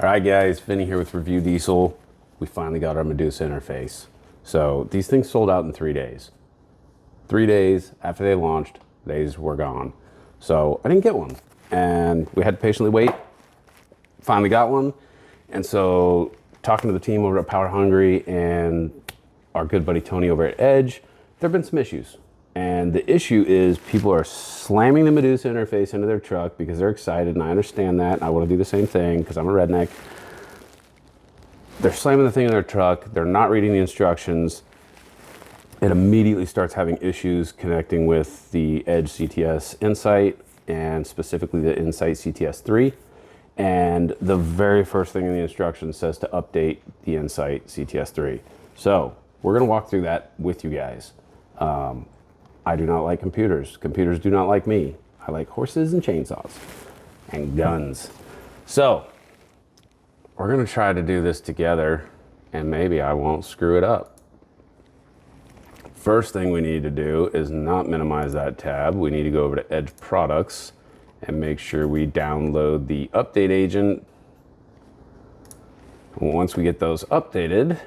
Alright guys, Vinny here with ReviewDiesel. We finally got our Medusa interface. So these things sold out in 3 days. 3 days after they launched, days were gone. So I didn't get one. And we had to patiently wait. Finally got one. And so talking to the team over at Power Hungry and our good buddy Tony over at Edge, there have been some issues. And the issue is people are slamming the Medusa interface into their truck because they're excited, and I understand that. And I want to do the same thing because I'm a redneck. They're slamming the thing in their truck. They're not reading the instructions. It immediately starts having issues connecting with the Edge CTS Insight and specifically the Insight CTS3. And the very first thing in the instructions says to update the Insight CTS3. So we're going to walk through that with you guys. I do not like computers. Computers do not like me. I like horses and chainsaws and guns. So we're going to try to do this together, and maybe I won't screw it up. First thing we need to do is not minimize that tab. We need to go over to Edge Products and make sure we download the update agent. Once we get those updated,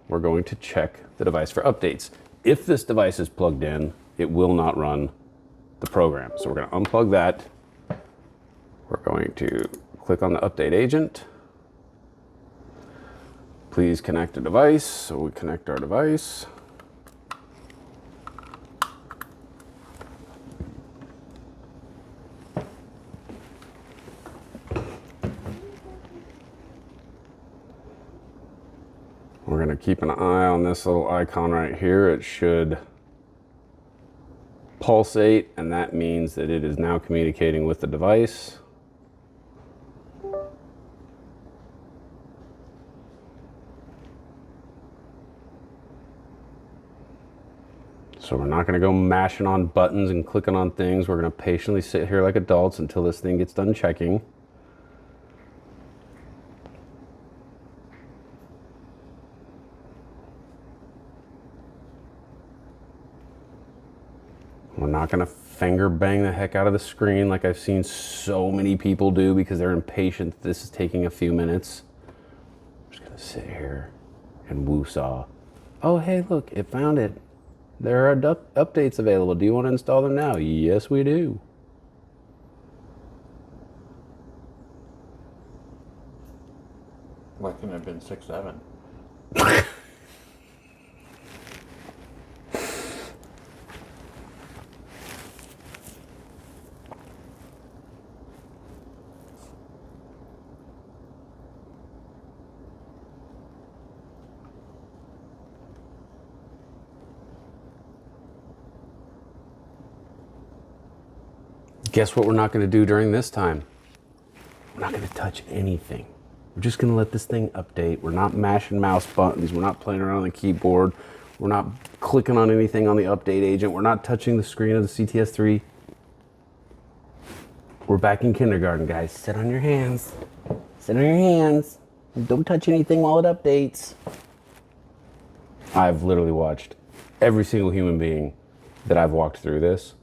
we're going to check the device for updates. If this device is plugged in, it will not run the program. So we're going to unplug that. We're going to click on the update agent. Please connect a device. So we connect our device. We're going to keep an eye on this little icon right here. It should pulsate, and that means that it is now communicating with the device. So we're not going to go mashing on buttons and clicking on things. We're going to patiently sit here like adults until this thing gets done checking. We're not going to finger bang the heck out of the screen like I've seen so many people do because they're impatient. This is taking a few minutes. I'm just going to sit here and woo-saw. Oh, hey, look, it found it. There are updates available. Do you want to install them now? Yes, we do. Why couldn't it have been 6.7? Guess what we're not going to do during this time? We're not going to touch anything. We're just going to let this thing update. We're not mashing mouse buttons. We're not playing around on the keyboard. We're not clicking on anything on the update agent. We're not touching the screen of the CTS3. We're back in kindergarten, guys. Sit on your hands. Sit on your hands. Don't touch anything while it updates. I've literally watched every single human being that I've walked through this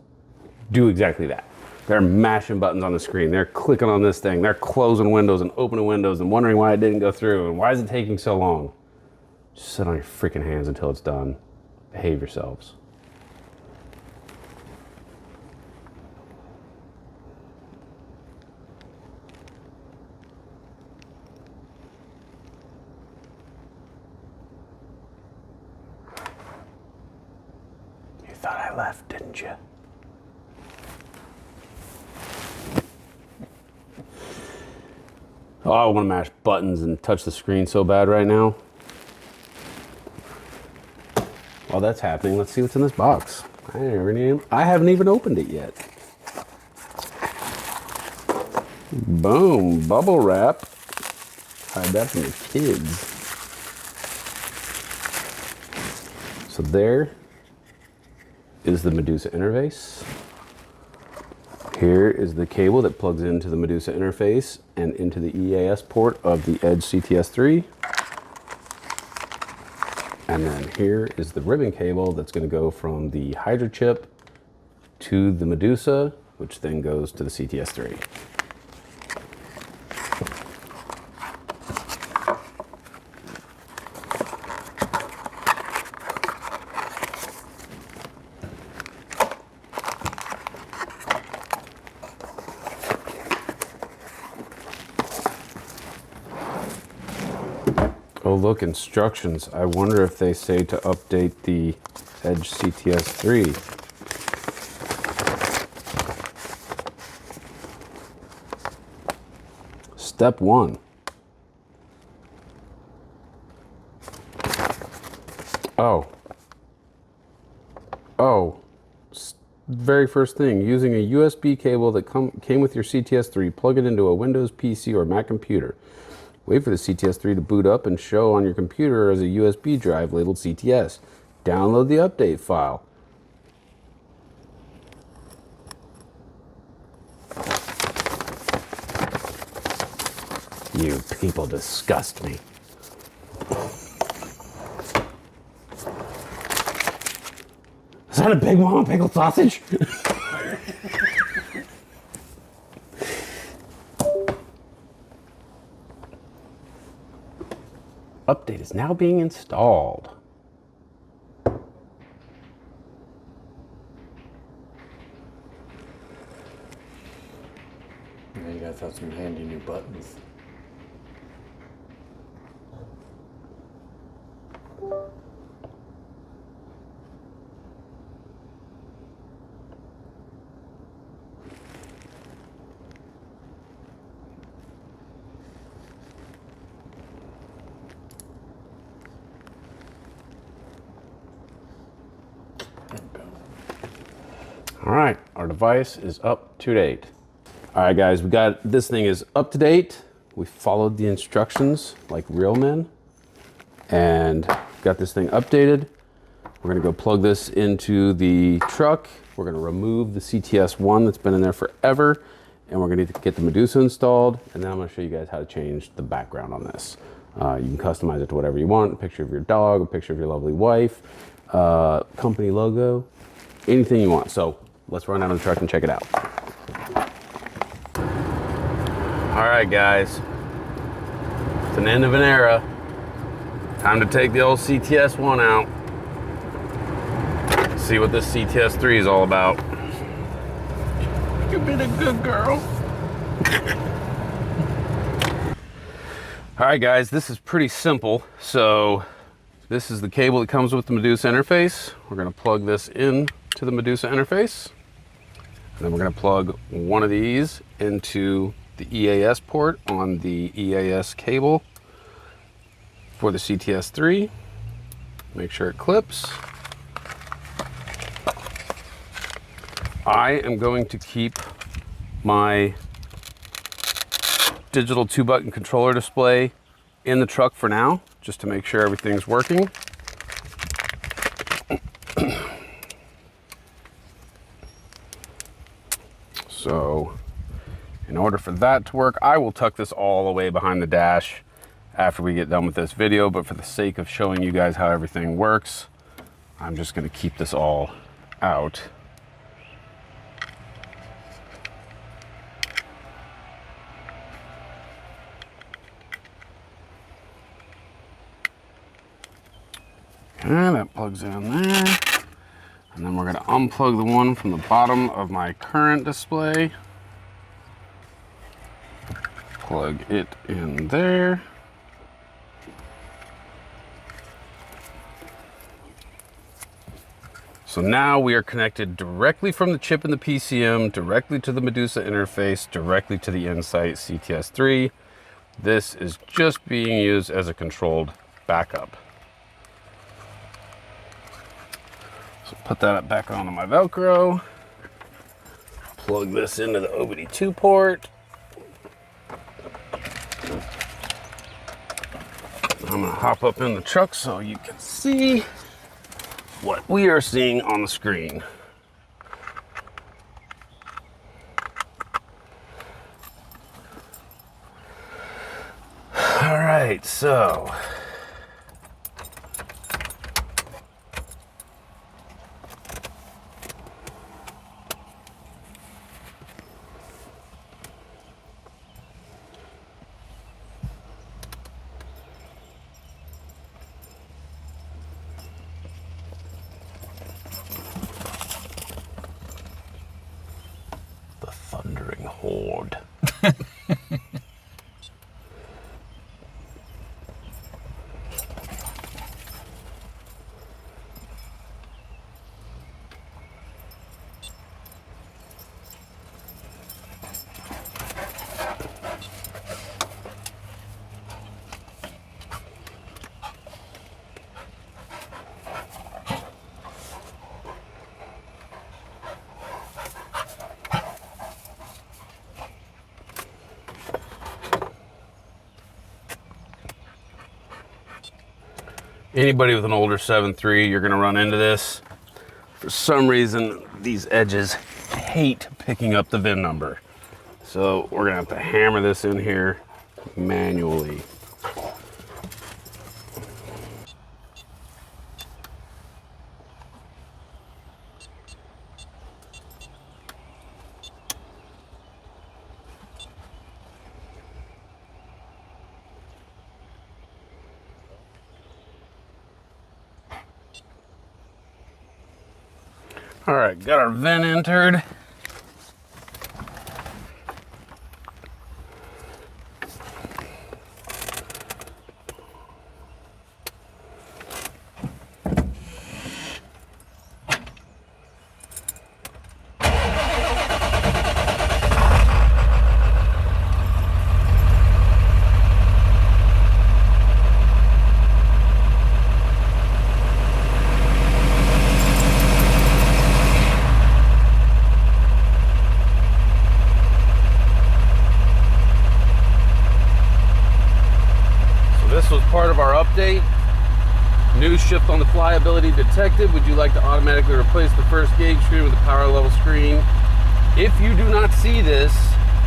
do exactly that. They're mashing buttons on the screen. They're clicking on this thing. They're closing windows and opening windows and wondering why it didn't go through and why is it taking so long. Just sit on your freaking hands until it's done. Behave yourselves. You thought I left, didn't you? Oh, I want to mash buttons and touch the screen so bad right now. While that's happening, let's see what's in this box. I haven't even opened it yet. Boom, bubble wrap. Hide that from your kids. So there is the Medusa interface. Here is the cable that plugs into the Medusa interface and into the EAS port of the Edge CTS3. And then here is the ribbon cable that's going to go from the Hydra chip to the Medusa, which then goes to the CTS3. Oh look, instructions. I wonder if they say to update the Edge CTS3. Step 1. Very first thing, using a USB cable that came with your CTS3, plug it into a Windows PC or Mac computer. Wait for the CTS3 to boot up and show on your computer as a USB drive labeled CTS. Download the update file. You people disgust me. Is that a Big Mama pickle sausage? Update is now being installed. Now you guys have some handy new buttons. All right, our device is up to date. All right, guys, this thing is up to date. We followed the instructions like real men and got this thing updated. We're gonna go plug this into the truck. We're gonna remove the CTS1 that's been in there forever, and we're gonna get the Medusa installed, and then I'm gonna show you guys how to change the background on this. You can customize it to whatever you want, a picture of your dog, a picture of your lovely wife, company logo, anything you want. So let's run out of the truck and check it out. All right, guys, it's an end of an era. Time to take the old CTS1 out. See what this CTS3 is all about. You've been a good girl. All right, guys, this is pretty simple. So this is the cable that comes with the Medusa interface. We're gonna plug this in to the Medusa interface. And then we're gonna plug one of these into the EAS port on the EAS cable for the CTS3. Make sure it clips. I am going to keep my digital 2-button controller display in the truck for now, just to make sure everything's working. So in order for that to work, I will tuck this all the way behind the dash after we get done with this video, but for the sake of showing you guys how everything works, I'm just gonna keep this all out. Okay, that plugs in there. And then we're gonna unplug the one from the bottom of my current display. Plug it in there. So now we are connected directly from the chip in the PCM, directly to the Medusa interface, directly to the Insight CTS3. This is just being used as a controlled backup. So put that back onto my Velcro. Plug this into the OBD2 port. I'm gonna hop up in the truck so you can see what we are seeing on the screen. All right, so thundering horde. Anybody with an older 7.3, you're gonna run into this. For some reason, these edges hate picking up the VIN number. So we're gonna have to hammer this in here manually. All right, got our VIN entered. This was part of our update. New shift on the fly ability detected. Would you like to automatically replace the first gauge screen with a power level screen? If you do not see this,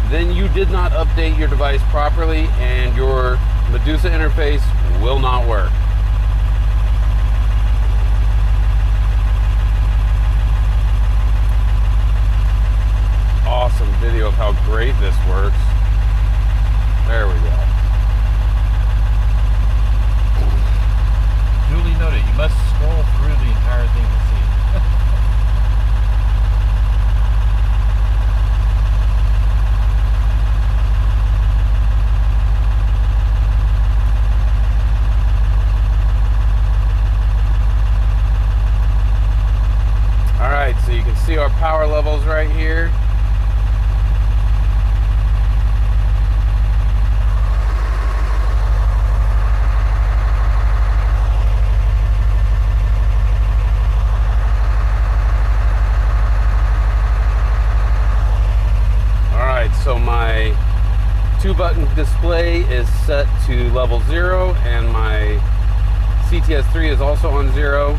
then you did not update your device properly and your Medusa interface will not work. Awesome video of how great this works. There we go. Duly noted, you must scroll through the entire thing to see it. All right, so you can see our power levels right here. So my 2-button display is set to level 0 and my CTS3 is also on 0.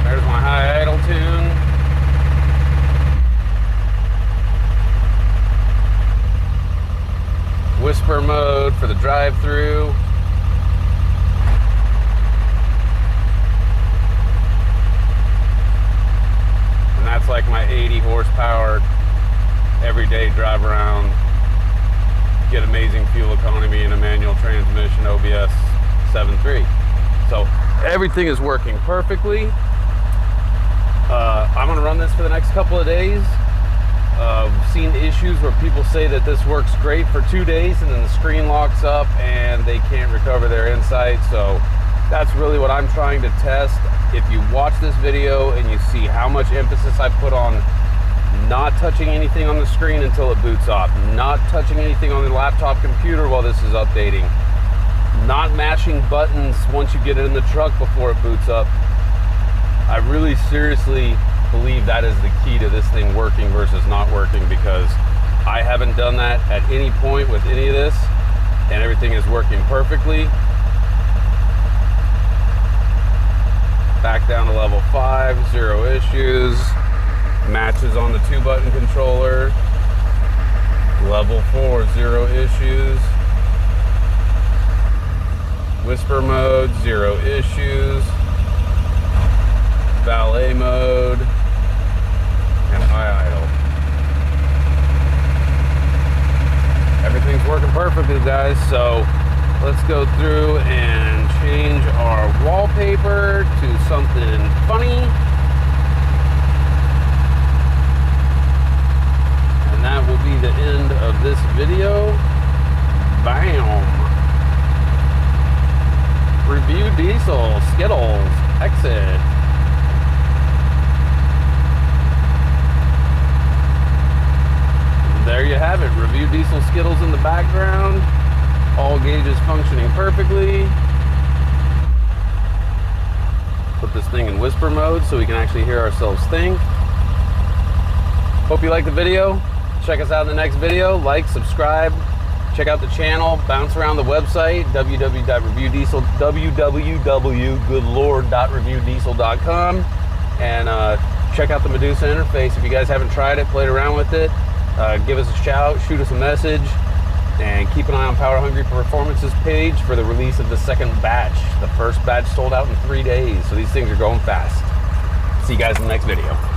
There's my high idle tune. Whisper mode for the drive-through. That's like my 80 horsepower everyday drive around, get amazing fuel economy in a manual transmission OBS 7.3. So everything is working perfectly. I'm gonna run this for the next couple of days. I've seen issues where people say that this works great for 2 days and then the screen locks up and they can't recover their insight. So that's really what I'm trying to test. If you watch this video and you see how much emphasis I put on not touching anything on the screen until it boots up, not touching anything on the laptop computer while this is updating, not mashing buttons once you get it in the truck before it boots up, I really seriously believe that is the key to this thing working versus not working, because I haven't done that at any point with any of this and everything is working perfectly. Back down to level 5, 0 issues. Matches on the 2-button controller. Level 4, 0 issues. Whisper mode, 0 issues. Valet mode. And high idle. Everything's working perfectly, guys, so let's go through and change our wallpaper to something funny. And that will be the end of this video. Bam! ReviewDiesel, Skittles, exit. And there you have it, ReviewDiesel Skittles in the background. All gauges functioning perfectly. Put this thing in whisper mode so we can actually hear ourselves think. Hope you liked the video. Check us out in the next video. Like, subscribe, check check out the channel, bounce around the website, www.reviewdiesel.com, and check out the Medusa interface. If you guys haven't tried it, played around with it, give us a shout, shoot us a message, and keep an eye on Power Hungry Performance's page for the release of the second batch. The first batch sold out in 3 days, so these things are going fast. See you guys in the next video.